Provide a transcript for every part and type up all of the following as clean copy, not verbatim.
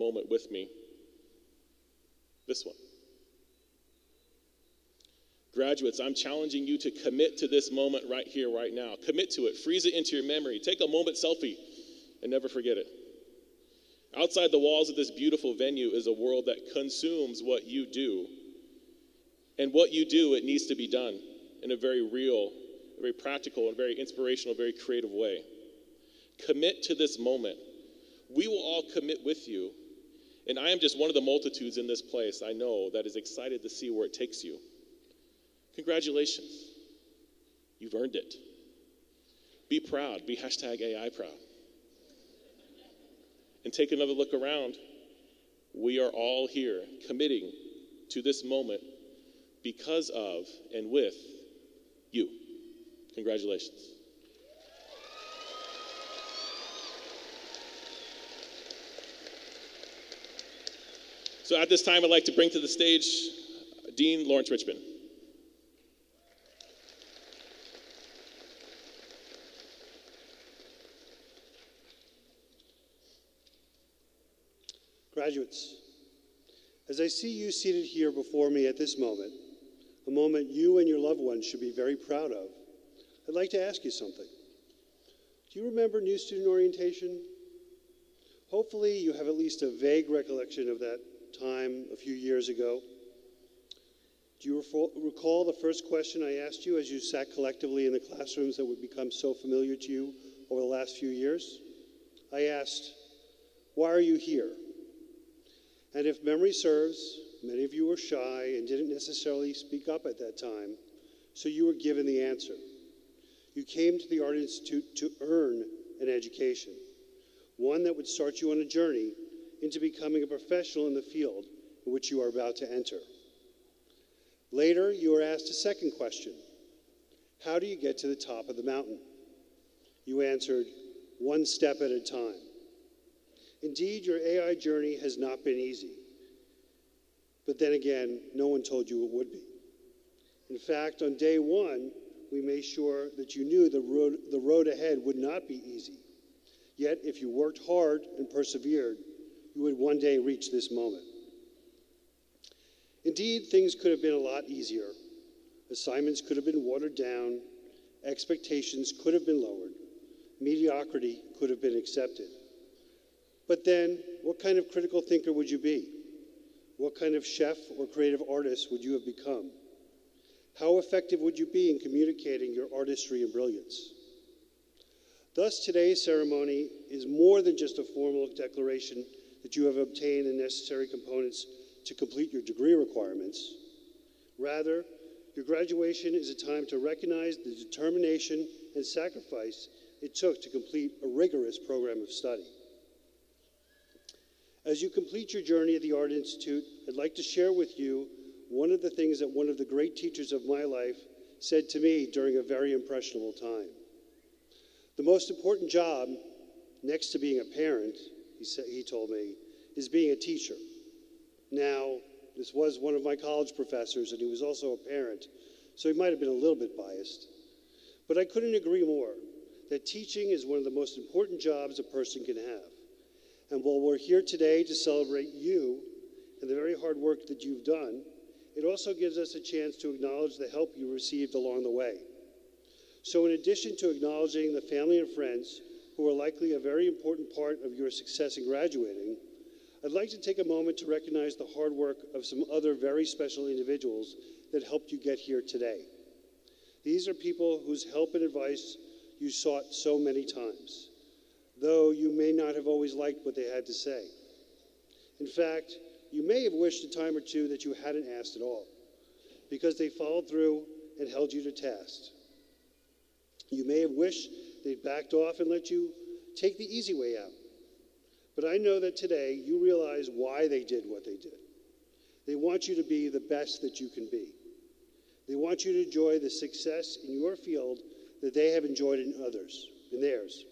moment with me. This one. Graduates, I'm challenging you to commit to this moment right here, right now. Commit to it. Freeze it into your memory. Take a moment selfie and never forget it. Outside the walls of this beautiful venue is a world that consumes what you do. And what you do, it needs to be done in a very real, very practical, and very inspirational, very creative way. Commit to this moment. We will all commit with you. And I am just one of the multitudes in this place, I know, that is excited to see where it takes you. Congratulations. You've earned it. Be proud. Be #AI proud. And take another look around. We are all here committing to this moment because of and with you. Congratulations. So at this time, I'd like to bring to the stage Dean Lawrence Richmond. Graduates, as I see you seated here before me at this moment, a moment you and your loved ones should be very proud of, I'd like to ask you something. Do you remember New Student Orientation? Hopefully you have at least a vague recollection of that time a few years ago. Do you recall the first question I asked you as you sat collectively in the classrooms that would become so familiar to you over the last few years? I asked, why are you here? And if memory serves, many of you were shy and didn't necessarily speak up at that time, so you were given the answer. You came to the Art Institute to earn an education, one that would start you on a journey into becoming a professional in the field in which you are about to enter. Later, you were asked a second question. How do you get to the top of the mountain? You answered, one step at a time. Indeed, your AI journey has not been easy. But then again, no one told you it would be. In fact, on day one, we made sure that you knew the road ahead would not be easy. Yet, if you worked hard and persevered, you would one day reach this moment. Indeed, things could have been a lot easier. Assignments could have been watered down, expectations could have been lowered, mediocrity could have been accepted. But then, what kind of critical thinker would you be? What kind of chef or creative artist would you have become? How effective would you be in communicating your artistry and brilliance? Thus, today's ceremony is more than just a formal declaration that you have obtained the necessary components to complete your degree requirements. Rather, your graduation is a time to recognize the determination and sacrifice it took to complete a rigorous program of study. As you complete your journey at the Art Institute, I'd like to share with you one of the things that one of the great teachers of my life said to me during a very impressionable time. The most important job, next to being a parent, he told me, is being a teacher. Now, this was one of my college professors, and he was also a parent, so he might have been a little bit biased. But I couldn't agree more that teaching is one of the most important jobs a person can have. And while we're here today to celebrate you and the very hard work that you've done, it also gives us a chance to acknowledge the help you received along the way. So in addition to acknowledging the family and friends who are likely a very important part of your success in graduating, I'd like to take a moment to recognize the hard work of some other very special individuals that helped you get here today. These are people whose help and advice you sought so many times, though you may not have always liked what they had to say. In fact, you may have wished a time or two that you hadn't asked at all, because they followed through and held you to task. You may have wished they'd backed off and let you take the easy way out. But I know that today you realize why they did what they did. They want you to be the best that you can be. They want you to enjoy the success in your field that they have enjoyed in theirs.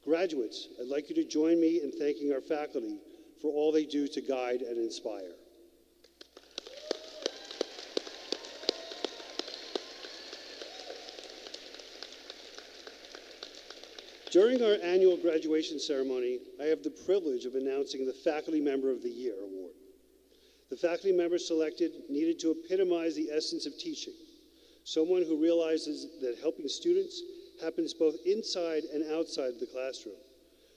Graduates, I'd like you to join me in thanking our faculty for all they do to guide and inspire. During our annual graduation ceremony, I have the privilege of announcing the Faculty Member of the Year award. The faculty member selected needed to epitomize the essence of teaching, someone who realizes that helping students happens both inside and outside of the classroom,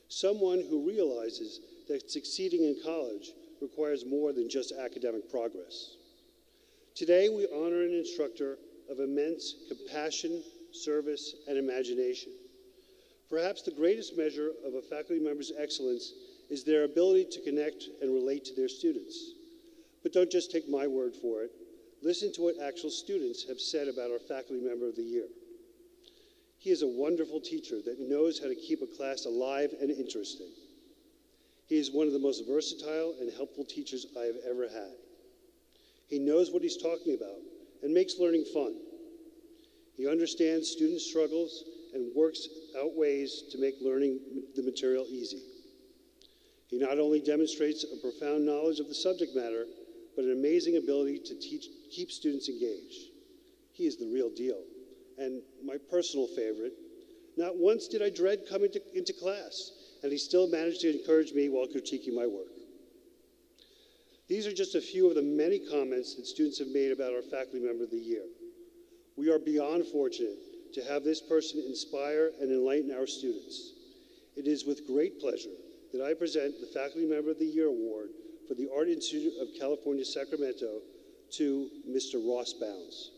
someone who realizes that succeeding in college requires more than just academic progress. Today, we honor an instructor of immense compassion, service, and imagination. Perhaps the greatest measure of a faculty member's excellence is their ability to connect and relate to their students. But don't just take my word for it. Listen to what actual students have said about our Faculty Member of the Year. He is a wonderful teacher that knows how to keep a class alive and interesting. He is one of the most versatile and helpful teachers I have ever had. He knows what he's talking about and makes learning fun. He understands student struggles and works out ways to make learning the material easy. He not only demonstrates a profound knowledge of the subject matter, but an amazing ability to keep students engaged. He is the real deal. And my personal favorite, not once did I dread coming into class, and he still managed to encourage me while critiquing my work. These are just a few of the many comments that students have made about our Faculty Member of the Year. We are beyond fortunate to have this person inspire and enlighten our students. It is with great pleasure that I present the Faculty Member of the Year Award for the Art Institute of California, Sacramento to Mr. Ross Bounds.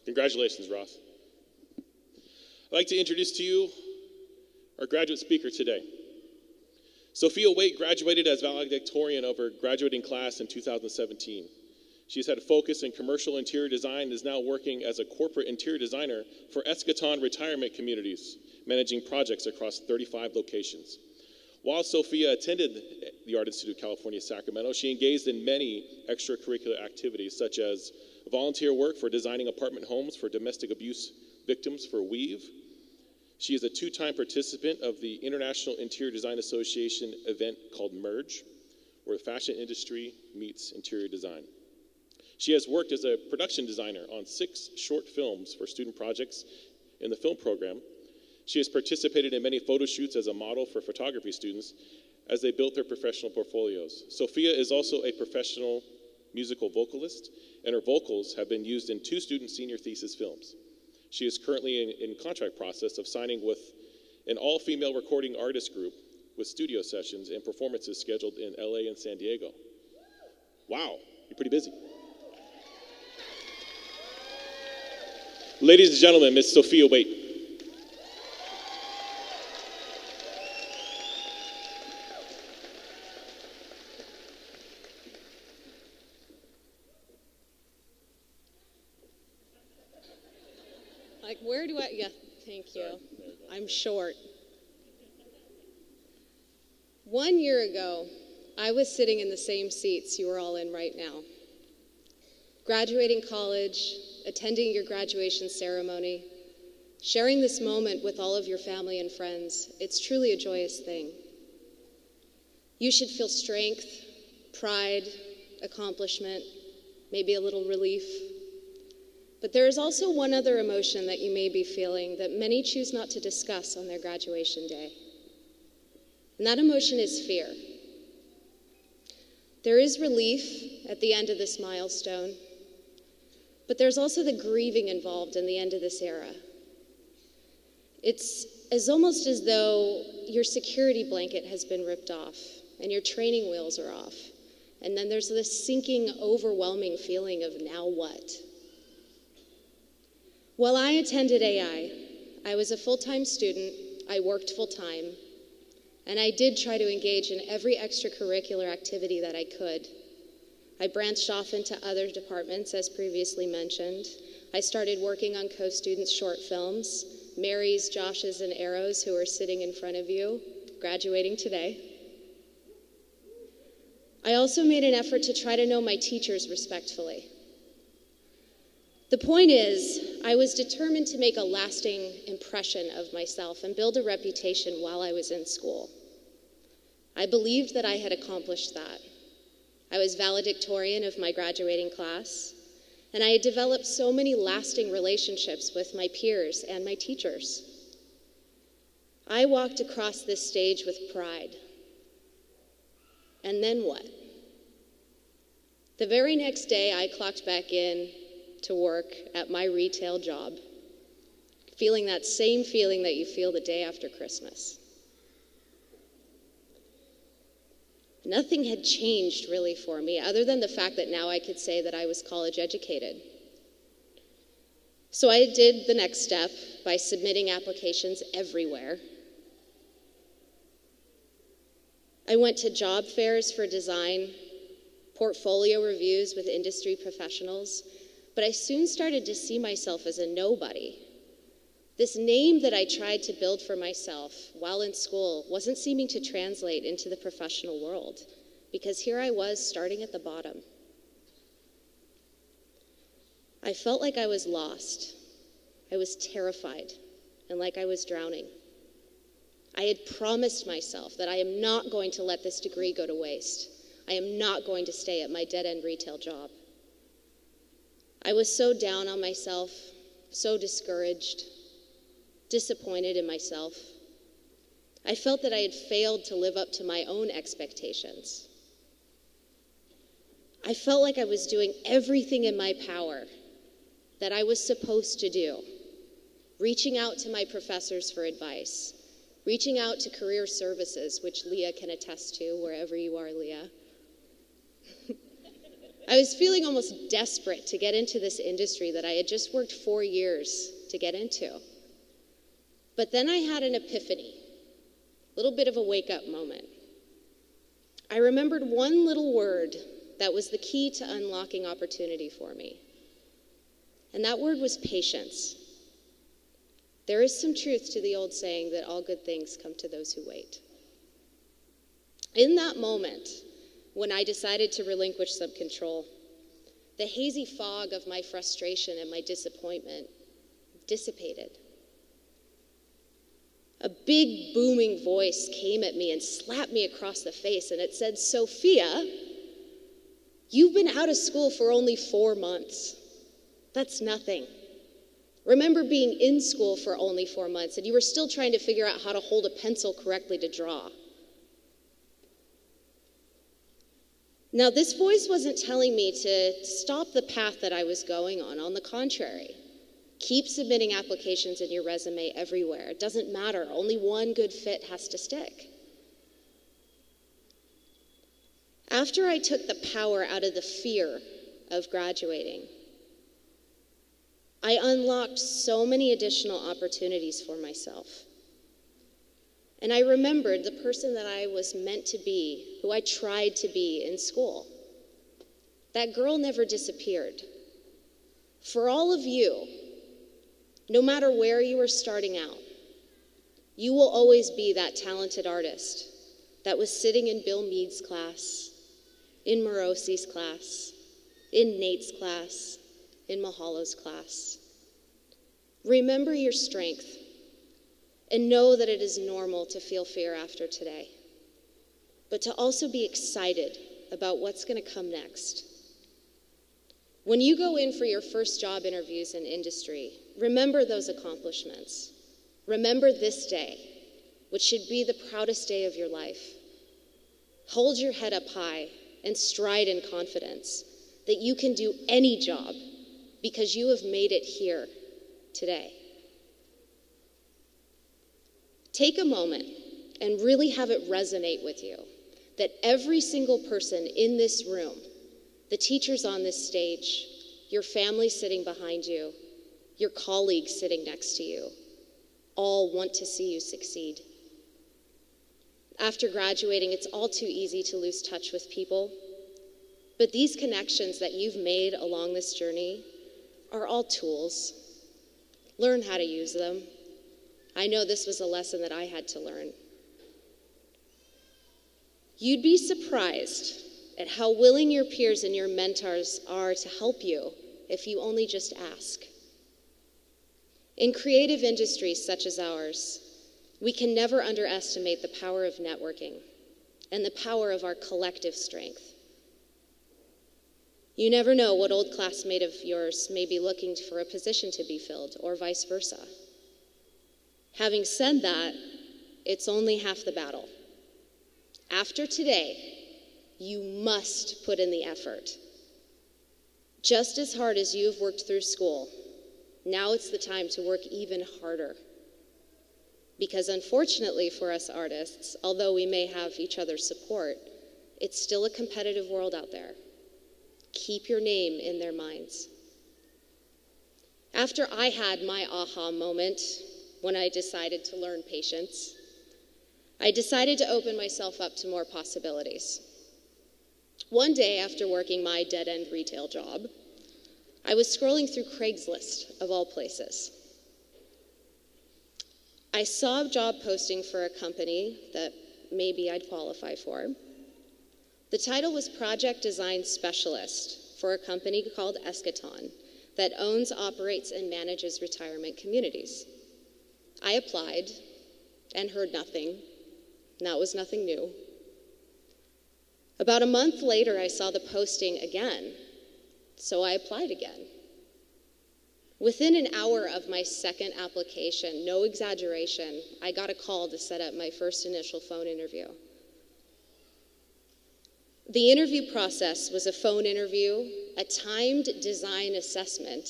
Congratulations, Ross. I'd like to introduce to you our graduate speaker today. Sophia Waite graduated as valedictorian of her graduating class in 2017. She's had a focus in commercial interior design and is now working as a corporate interior designer for Eschaton Retirement Communities, managing projects across 35 locations. While Sophia attended the Art Institute of California, Sacramento, she engaged in many extracurricular activities, such as volunteer work for designing apartment homes for domestic abuse victims for Weave. She is a two-time participant of the International Interior Design Association event called Merge, where the fashion industry meets interior design. She has worked as a production designer on 6 short films for student projects in the film program. She has participated in many photo shoots as a model for photography students as they built their professional portfolios. Sophia is also a professional musical vocalist, and her vocals have been used in 2 student senior thesis films. She is currently in contract process of signing with an all-female recording artist group with studio sessions and performances scheduled in LA and San Diego. Wow, you're pretty busy. Ladies and gentlemen, Ms. Sophia Waite. Like, where do I, yeah, thank you. I'm short. 1 year ago, I was sitting in the same seats you are all in right now. Graduating college, attending your graduation ceremony, sharing this moment with all of your family and friends, it's truly a joyous thing. You should feel strength, pride, accomplishment, maybe a little relief. But there is also one other emotion that you may be feeling that many choose not to discuss on their graduation day. And that emotion is fear. There is relief at the end of this milestone, but there's also the grieving involved in the end of this era. It's almost as though your security blanket has been ripped off and your training wheels are off. And then there's this sinking, overwhelming feeling of now what? While I attended AI, I was a full-time student, I worked full-time, and I did try to engage in every extracurricular activity that I could. I branched off into other departments, as previously mentioned. I started working on co-students' short films, Mary's, Josh's, and Arrow's, who are sitting in front of you. graduating today. I also made an effort to try to know my teachers respectfully. The point is, I was determined to make a lasting impression of myself and build a reputation while I was in school. I believed that I had accomplished that. I was valedictorian of my graduating class, and I had developed so many lasting relationships with my peers and my teachers. I walked across this stage with pride. And then what? The very next day, I clocked back in to work at my retail job, feeling that same feeling that you feel the day after Christmas. Nothing had changed really for me, other than the fact that now I could say that I was college educated. So I did the next step by submitting applications everywhere. I went to job fairs for design, portfolio reviews with industry professionals, but I soon started to see myself as a nobody. This name that I tried to build for myself while in school wasn't seeming to translate into the professional world, because here I was starting at the bottom. I felt like I was lost. I was terrified and like I was drowning. I had promised myself that I am not going to let this degree go to waste. I am not going to stay at my dead-end retail job. I was so down on myself, so discouraged, disappointed in myself. I felt that I had failed to live up to my own expectations. I felt like I was doing everything in my power that I was supposed to do, reaching out to my professors for advice, reaching out to career services, which Leah can attest to, wherever you are, Leah. I was feeling almost desperate to get into this industry that I had just worked 4 years to get into. But then I had an epiphany, a little bit of a wake-up moment. I remembered one little word that was the key to unlocking opportunity for me. And that word was patience. There is some truth to the old saying that all good things come to those who wait. In that moment, when I decided to relinquish some control, the hazy fog of my frustration and my disappointment dissipated. A big booming voice came at me and slapped me across the face, and it said, "Sophia, you've been out of school for only 4 months. That's nothing. Remember being in school for only 4 months, and you were still trying to figure out how to hold a pencil correctly to draw." Now, this voice wasn't telling me to stop the path that I was going on. On the contrary, keep submitting applications in your resume everywhere. It doesn't matter. Only one good fit has to stick. After I took the power out of the fear of graduating, I unlocked so many additional opportunities for myself. And I remembered the person that I was meant to be, who I tried to be in school. That girl never disappeared. For all of you, no matter where you are starting out, you will always be that talented artist that was sitting in Bill Meade's class, in Morosi's class, in Nate's class, in Mahalo's class. Remember your strength. And know that it is normal to feel fear after today, but to also be excited about what's going to come next. When you go in for your first job interviews in industry, remember those accomplishments. Remember this day, which should be the proudest day of your life. Hold your head up high and stride in confidence that you can do any job because you have made it here today. Take a moment and really have it resonate with you that every single person in this room, the teachers on this stage, your family sitting behind you, your colleagues sitting next to you, all want to see you succeed. After graduating, it's all too easy to lose touch with people, but these connections that you've made along this journey are all tools. Learn how to use them. I know this was a lesson that I had to learn. You'd be surprised at how willing your peers and your mentors are to help you if you only just ask. In creative industries such as ours, we can never underestimate the power of networking and the power of our collective strength. You never know what old classmate of yours may be looking for a position to be filled, or vice versa. Having said that, it's only half the battle. After today, you must put in the effort. Just as hard as you have worked through school, now it's the time to work even harder. Because unfortunately for us artists, although we may have each other's support, it's still a competitive world out there. Keep your name in their minds. After I had my aha moment when I decided to learn patience, I decided to open myself up to more possibilities. One day after working my dead-end retail job, I was scrolling through Craigslist, of all places. I saw a job posting for a company that maybe I'd qualify for. The title was Project Design Specialist for a company called Eschaton that owns, operates, and manages retirement communities. I applied and heard nothing. And that was nothing new. About a month later, I saw the posting again, so I applied again. Within an hour of my second application, no exaggeration, I got a call to set up my first initial phone interview. The interview process was a phone interview, a timed design assessment,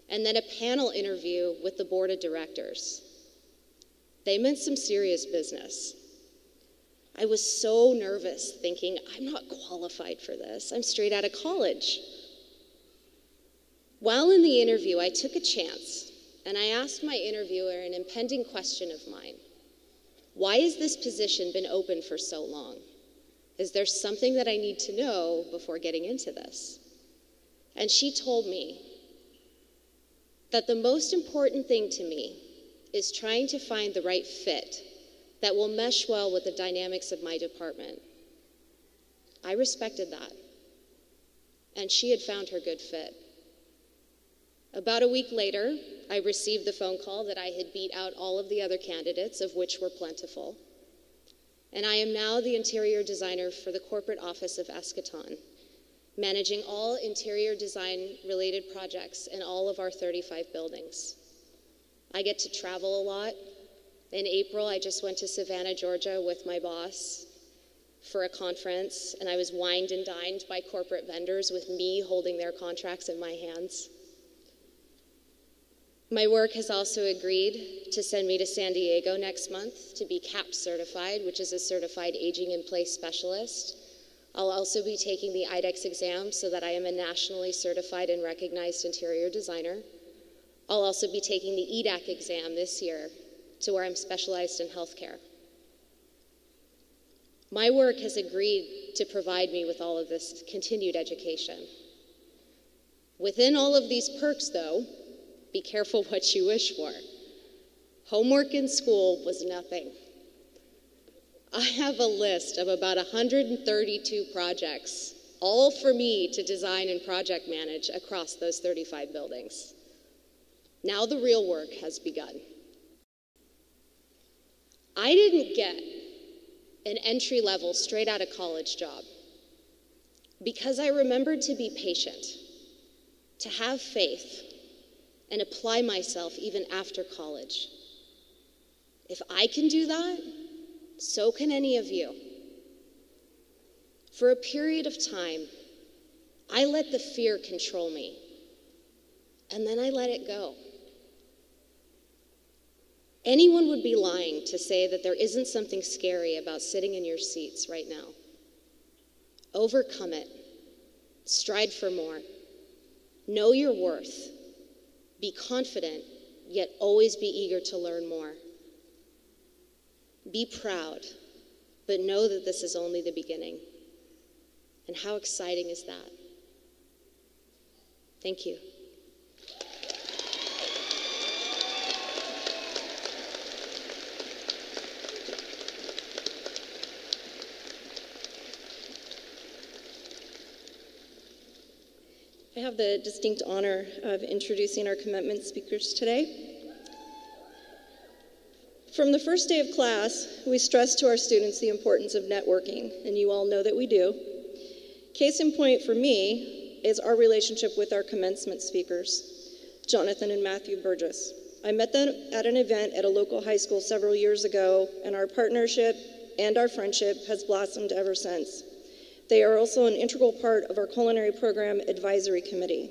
and then a panel interview with the board of directors. They meant some serious business. I was so nervous, thinking, I'm not qualified for this. I'm straight out of college. While in the interview, I took a chance, and I asked my interviewer an impending question of mine. Why has this position been open for so long? Is there something that I need to know before getting into this? And she told me that the most important thing to me is trying to find the right fit that will mesh well with the dynamics of my department. I respected that, and she had found her good fit. About a week later, I received the phone call that I had beat out all of the other candidates, of which were plentiful. And I am now the interior designer for the corporate office of Eschaton, managing all interior design-related projects in all of our 35 buildings. I get to travel a lot. In April, I just went to Savannah, Georgia with my boss for a conference, and I was wined and dined by corporate vendors with me holding their contracts in my hands. My work has also agreed to send me to San Diego next month to be CAP certified, which is a certified aging in place specialist. I'll also be taking the IDEX exam so that I am a nationally certified and recognized interior designer. I'll also be taking the EDAC exam this year to where I'm specialized in healthcare. My work has agreed to provide me with all of this continued education. Within all of these perks, though, be careful what you wish for. Homework in school was nothing. I have a list of about 132 projects, all for me to design and project manage across those 35 buildings. Now the real work has begun. I didn't get an entry-level, straight out of college job because I remembered to be patient, to have faith, and apply myself even after college. If I can do that, so can any of you. For a period of time, I let the fear control me, and then I let it go. Anyone would be lying to say that there isn't something scary about sitting in your seats right now. Overcome it. Strive for more. Know your worth. Be confident, yet always be eager to learn more. Be proud, but know that this is only the beginning. And how exciting is that? Thank you. I have the distinct honor of introducing our commencement speakers today. From the first day of class, we stressed to our students the importance of networking, and you all know that we do. Case in point for me is our relationship with our commencement speakers, Jonathan and Matthew Burgess. I met them at an event at a local high school several years ago, and our partnership and our friendship has blossomed ever since. They are also an integral part of our culinary program advisory committee.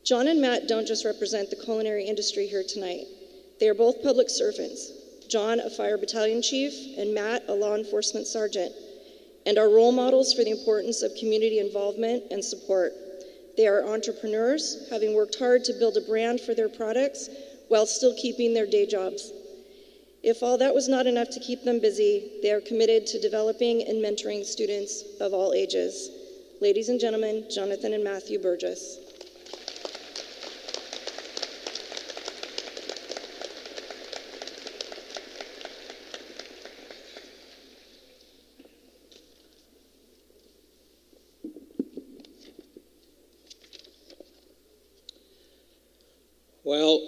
John and Matt don't just represent the culinary industry here tonight. They are both public servants, John a fire battalion chief and Matt a law enforcement sergeant, and are role models for the importance of community involvement and support. They are entrepreneurs, having worked hard to build a brand for their products while still keeping their day jobs. If all that was not enough to keep them busy, they are committed to developing and mentoring students of all ages. Ladies and gentlemen, Jonathan and Matthew Burgess. Well,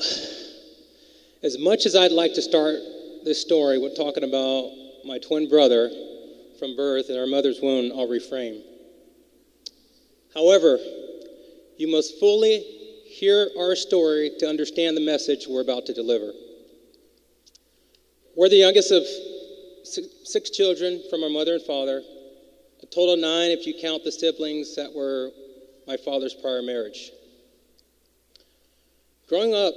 as much as I'd like to start this story with talking about my twin brother from birth in our mother's womb, I'll refrain. However, you must fully hear our story to understand the message we're about to deliver. We're the youngest of six children from our mother and father, a total of 9 if you count the siblings that were my father's prior marriage. Growing up,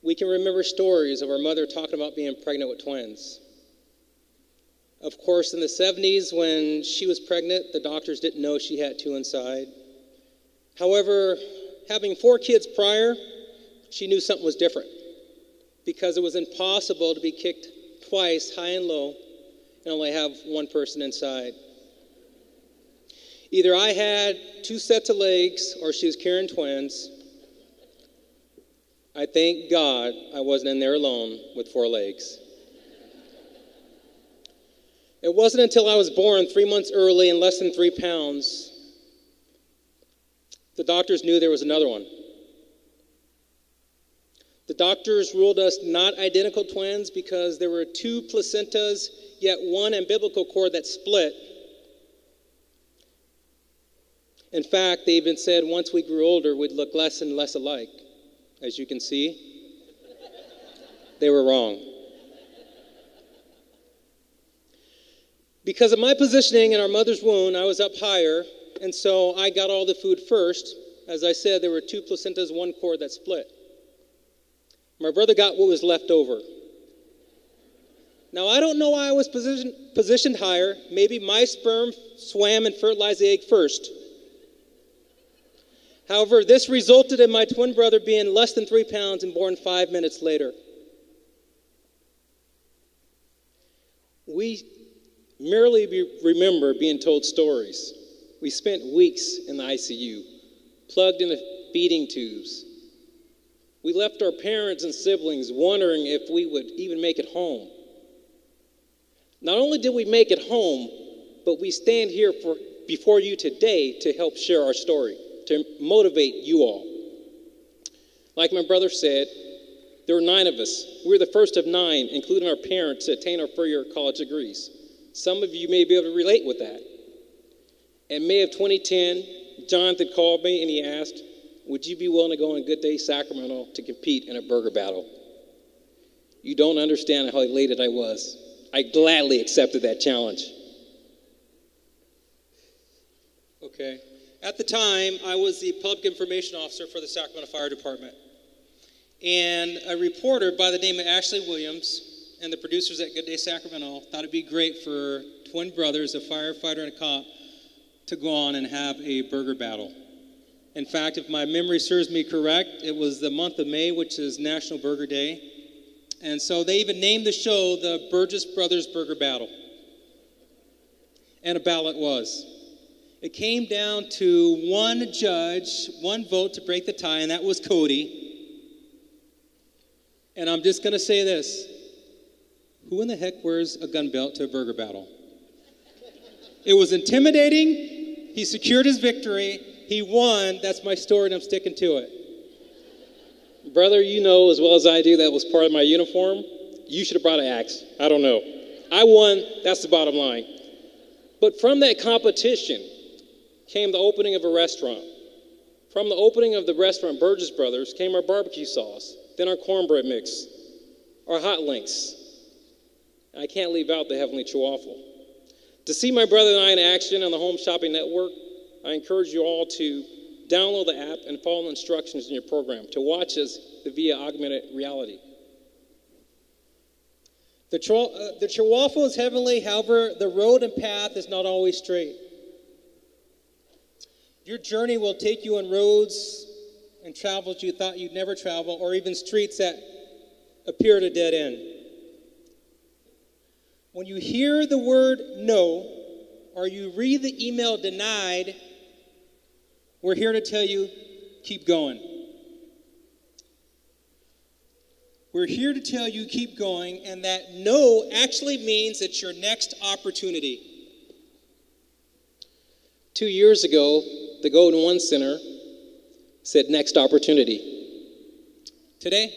we can remember stories of our mother talking about being pregnant with twins. Of course, in the 70s, when she was pregnant, the doctors didn't know she had 2 inside. However, having 4 kids prior, she knew something was different because it was impossible to be kicked twice, high and low, and only have 1 person inside. Either I had 2 sets of legs or she was carrying twins. I thank God I wasn't in there alone with 4 legs. It wasn't until I was born 3 months early and less than 3 pounds, the doctors knew there was another one. The doctors ruled us not identical twins because there were 2 placentas, yet 1 umbilical cord that split. In fact, they even said once we grew older, we'd look less and less alike. As you can see, they were wrong. Because of my positioning in our mother's womb, I was up higher, and so I got all the food first. As I said, there were 2 placentas, 1 cord that split. My brother got what was left over. Now, I don't know why I was positioned higher. Maybe my sperm swam and fertilized the egg first. However, this resulted in my twin brother being less than 3 pounds and born 5 minutes later. We merely remember being told stories. We spent weeks in the ICU, plugged into feeding tubes. We left our parents and siblings wondering if we would even make it home. Not only did we make it home, but we stand here before you today to help share our story, to motivate you all. Like my brother said, there were 9 of us. We were the first of 9, including our parents, to attain our 4-year college degrees. Some of you may be able to relate with that. In May of 2010, Jonathan called me and he asked, would you be willing to go on Good Day Sacramento to compete in a burger battle? You don't understand how elated I was. I gladly accepted that challenge. Okay. At the time, I was the public information officer for the Sacramento Fire Department. And a reporter by the name of Ashley Williams and the producers at Good Day Sacramento thought it'd be great for twin brothers, a firefighter and a cop, to go on and have a burger battle. In fact, if my memory serves me correct, it was the month of May, which is National Burger Day. And so they even named the show the Burgess Brothers Burger Battle. And a ballot was. It came down to 1 judge, 1 vote to break the tie, and that was Cody. And I'm just going to say this. Who in the heck wears a gun belt to a burger battle? It was intimidating. He secured his victory. He won. That's my story, and I'm sticking to it. Brother, you know as well as I do that was part of my uniform. You should have brought an axe. I don't know. I won. That's the bottom line. But from that competition came the opening of a restaurant. From the opening of the restaurant, Burgess Brothers, came our barbecue sauce, then our cornbread mix, our hot links. I can't leave out the Heavenly Chihuahua. To see my brother and I in action on the Home Shopping Network, I encourage you all to download the app and follow the instructions in your program to watch us via augmented reality. The Chihuahua is heavenly, however, the road and path is not always straight. Your journey will take you on roads and travels you thought you'd never travel, or even streets that appear at a dead end. When you hear the word no, or you read the email denied, we're here to tell you, keep going. We're here to tell you, keep going, and that no actually means it's your next opportunity. 2 years ago, the Golden One Center said next opportunity. Today,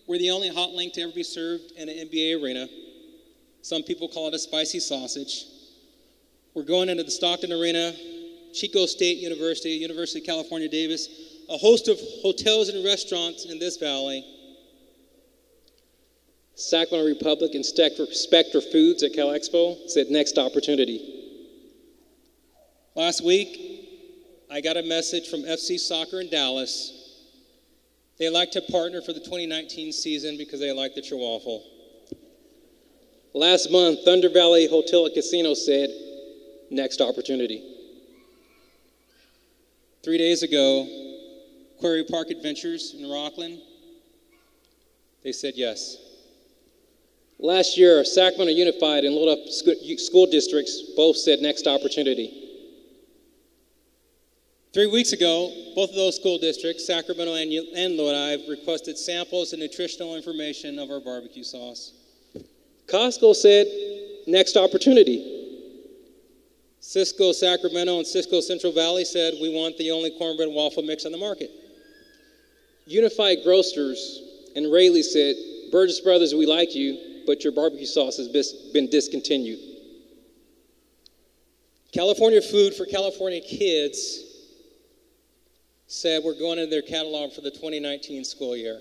we're the only hot link to ever be served in an NBA arena. Some people call it a spicy sausage. We're going into the Stockton Arena, Chico State University, University of California, Davis, a host of hotels and restaurants in this valley. Sacramento Republic and Spectre Foods at Cal Expo said next opportunity. Last week, I got a message from FC Soccer in Dallas. They like to partner for the 2019 season because they like the Chihuahua. Last month, Thunder Valley Hotel and Casino said next opportunity. 3 days ago, Quarry Park Adventures in Rockland, they said yes. Last year, Sacramento Unified and Lodi school districts both said next opportunity. 3 weeks ago, both of those school districts, Sacramento and Lodi, requested samples and nutritional information of our barbecue sauce. Costco said next opportunity. Cisco Sacramento and Cisco Central Valley said we want the only cornbread and waffle mix on the market. Unified Grocers and Rayleigh said, Burgess Brothers, we like you, but your barbecue sauce has been discontinued. California Food for California Kids said we're going into their catalog for the 2019 school year.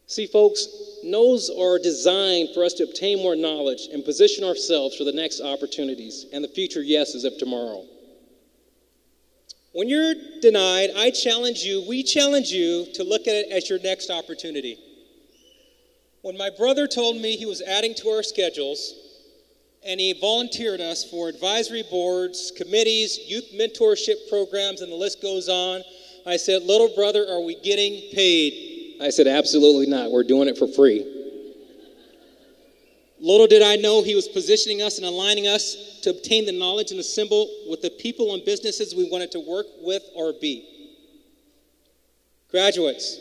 See, folks, no's are designed for us to obtain more knowledge and position ourselves for the next opportunities and the future yeses of tomorrow. When you're denied, we challenge you to look at it as your next opportunity. When my brother told me he was adding to our schedules, and he volunteered us for advisory boards, committees, youth mentorship programs, and the list goes on, I said, little brother, are we getting paid? I said, absolutely not. We're doing it for free. Little did I know he was positioning us and aligning us to obtain the knowledge and assemble with the people and businesses we wanted to work with or be. Graduates,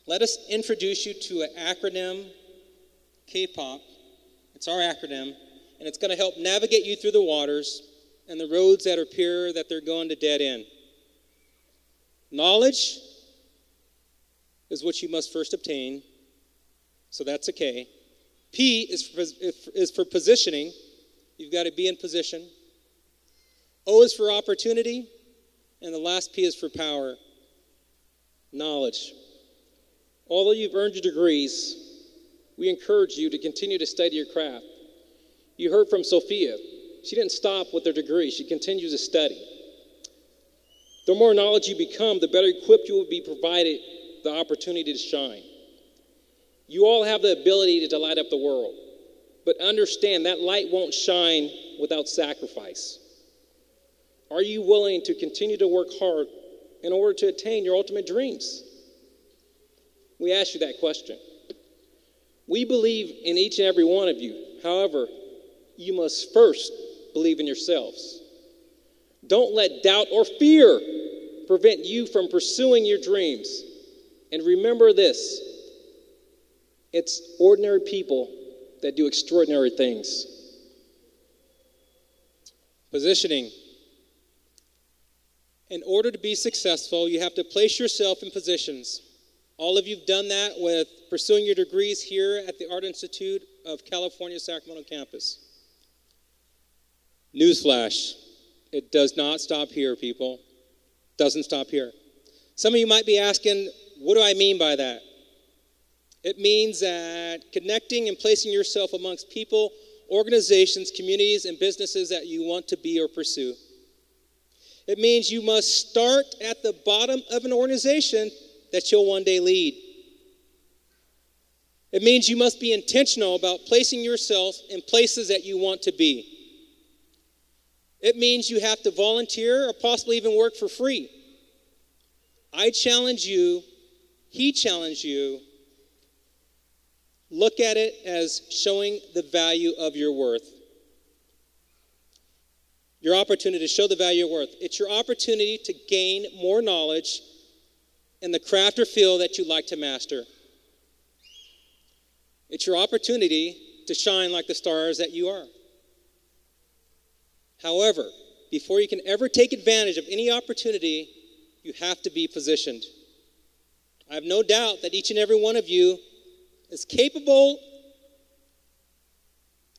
let us introduce you to an acronym, K-POP. It's our acronym, and it's going to help navigate you through the waters and the roads that appear that they're going to dead end. Knowledge is what you must first obtain, so that's a K. P is for positioning. You've got to be in position. O is for opportunity, and the last P is for power. Knowledge. Although you've earned your degrees, we encourage you to continue to study your craft. You heard from Sophia. She didn't stop with her degree. She continues to study. The more knowledge you become, the better equipped you will be provided the opportunity to shine. You all have the ability to light up the world, but understand that light won't shine without sacrifice. Are you willing to continue to work hard in order to attain your ultimate dreams? We ask you that question. We believe in each and every one of you. However, you must first believe in yourselves. Don't let doubt or fear prevent you from pursuing your dreams. And remember this, it's ordinary people that do extraordinary things. Positioning. In order to be successful, you have to place yourself in positions. All of you've done that with pursuing your degrees here at the Art Institute of California, Sacramento campus. Newsflash, it does not stop here, people. Doesn't stop here. Some of you might be asking, what do I mean by that? It means that connecting and placing yourself amongst people, organizations, communities, and businesses that you want to be or pursue. It means you must start at the bottom of an organization that you'll one day lead. It means you must be intentional about placing yourself in places that you want to be. It means you have to volunteer or possibly even work for free. I challenge you, he challenged you, look at it as showing the value of your worth. Your opportunity to show the value of worth. It's your opportunity to gain more knowledge in the craft or field that you'd like to master. It's your opportunity to shine like the stars that you are. However, before you can ever take advantage of any opportunity, you have to be positioned. I have no doubt that each and every one of you is capable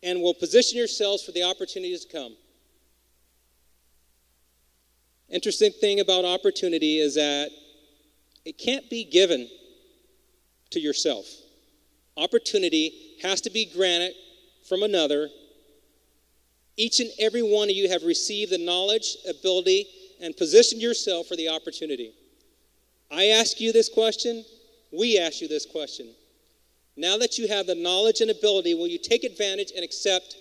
and will position yourselves for the opportunities to come. Interesting thing about opportunity is that it can't be given to yourself. Opportunity has to be granted from another. Each and every one of you have received the knowledge, ability, and positioned yourself for the opportunity. I ask you this question. We ask you this question. Now that you have the knowledge and ability, will you take advantage and accept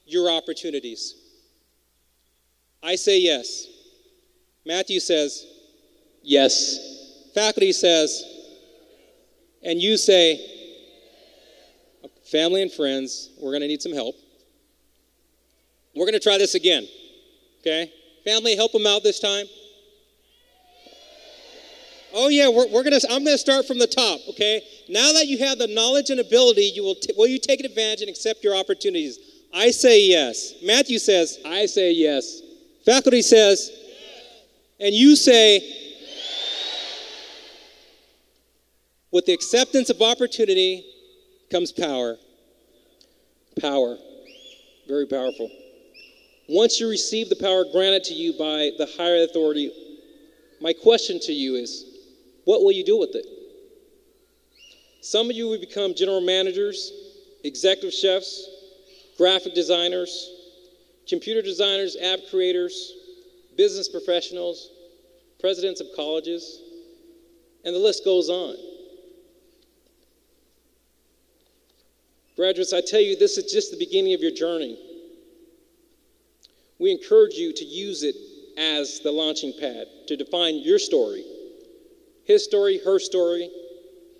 your opportunities? I say yes. Matthew says, Yes. faculty says, and you say, family and friends, we're going to need some help. We're going to try this again, okay? Family, help them out this time. Oh yeah, I'm going to start from the top, okay? Now that you have the knowledge and ability, will you take advantage and accept your opportunities? I say yes. Matthew says, I say yes. faculty says, and you say, with the acceptance of opportunity comes power. Power. Very powerful. Once you receive the power granted to you by the higher authority, my question to you is, what will you do with it? Some of you will become general managers, executive chefs, graphic designers, computer designers, app creators, business professionals, presidents of colleges, and the list goes on. Graduates, I tell you, this is just the beginning of your journey. We encourage you to use it as the launching pad to define your story. His story, her story.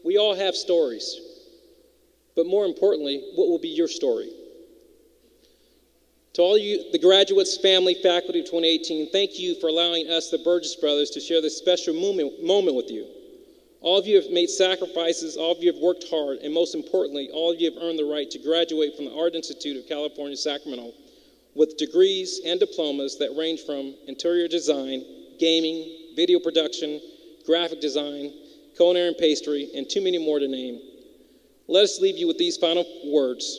We all have stories. But more importantly, what will be your story? To all you, the graduates, family, faculty of 2018, thank you for allowing us, the Burgess brothers, to share this special moment with you. All of you have made sacrifices, all of you have worked hard, and most importantly, all of you have earned the right to graduate from the Art Institute of California, Sacramento, with degrees and diplomas that range from interior design, gaming, video production, graphic design, culinary and pastry, and too many more to name. Let us leave you with these final words.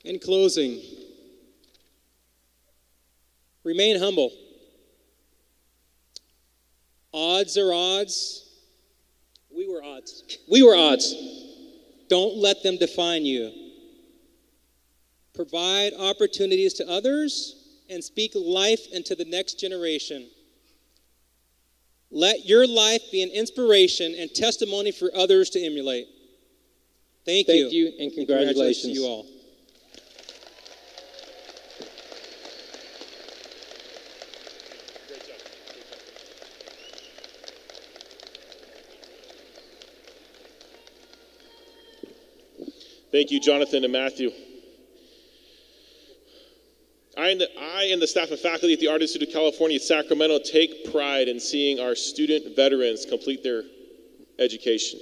In closing, remain humble. Odds are odds. We were odds. We were odds. Don't let them define you. Provide opportunities to others and speak life into the next generation. Let your life be an inspiration and testimony for others to emulate. Thank you. Thank you, and congratulations to you all. Thank you, Jonathan and Matthew. I and the staff and faculty at the Art Institute of California at Sacramento take pride in seeing our student veterans complete their education.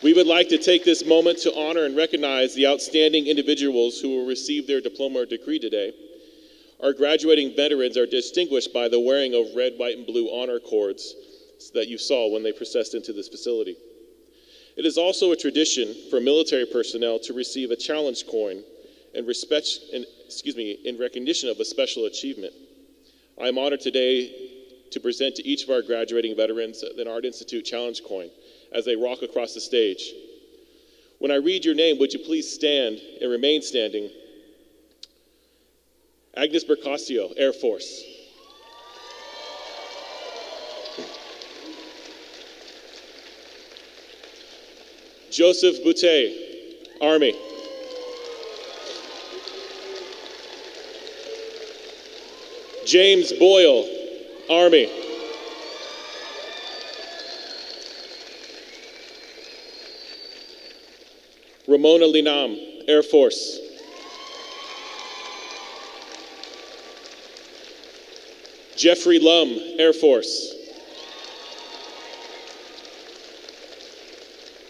We would like to take this moment to honor and recognize the outstanding individuals who will receive their diploma or degree today. Our graduating veterans are distinguished by the wearing of red, white, and blue honor cords that you saw when they processed into this facility. It is also a tradition for military personnel to receive a challenge coin in recognition of a special achievement. I am honored today to present to each of our graduating veterans an Art Institute challenge coin as they walk across the stage. When I read your name, would you please stand and remain standing? Agnes Bercasio, Air Force. Joseph Boutte, Army. James Boyle, Army. Ramona Linam, Air Force. Jeffrey Lum, Air Force.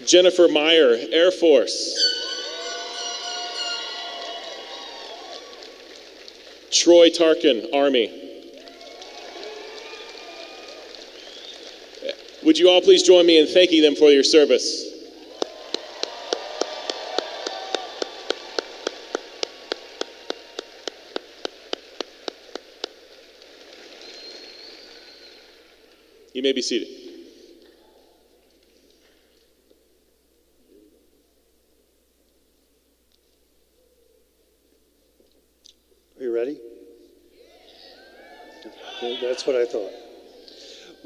Jennifer Meyer, Air Force. Troy Tarkin, Army. Would you all please join me in thanking them for your service? You may be seated. Are you ready? Okay, that's what I thought.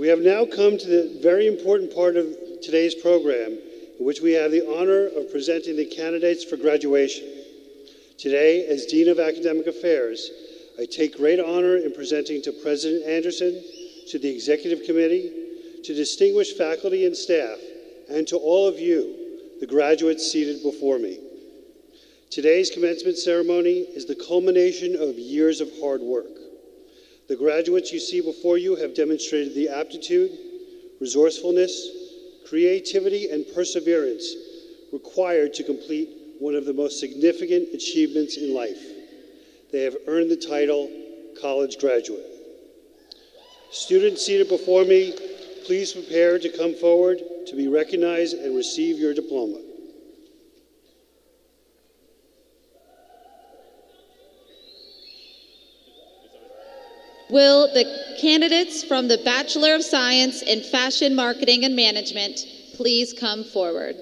We have now come to the very important part of today's program, in which we have the honor of presenting the candidates for graduation. Today, as Dean of Academic Affairs, I take great honor in presenting to President Anderson, to the Executive Committee, to distinguished faculty and staff, and to all of you, the graduates seated before me. Today's commencement ceremony is the culmination of years of hard work. The graduates you see before you have demonstrated the aptitude, resourcefulness, creativity, and perseverance required to complete one of the most significant achievements in life. They have earned the title college graduate. Students seated before me, please prepare to come forward to be recognized and receive your diploma. Will the candidates from the Bachelor of Science in Fashion Marketing and Management please come forward?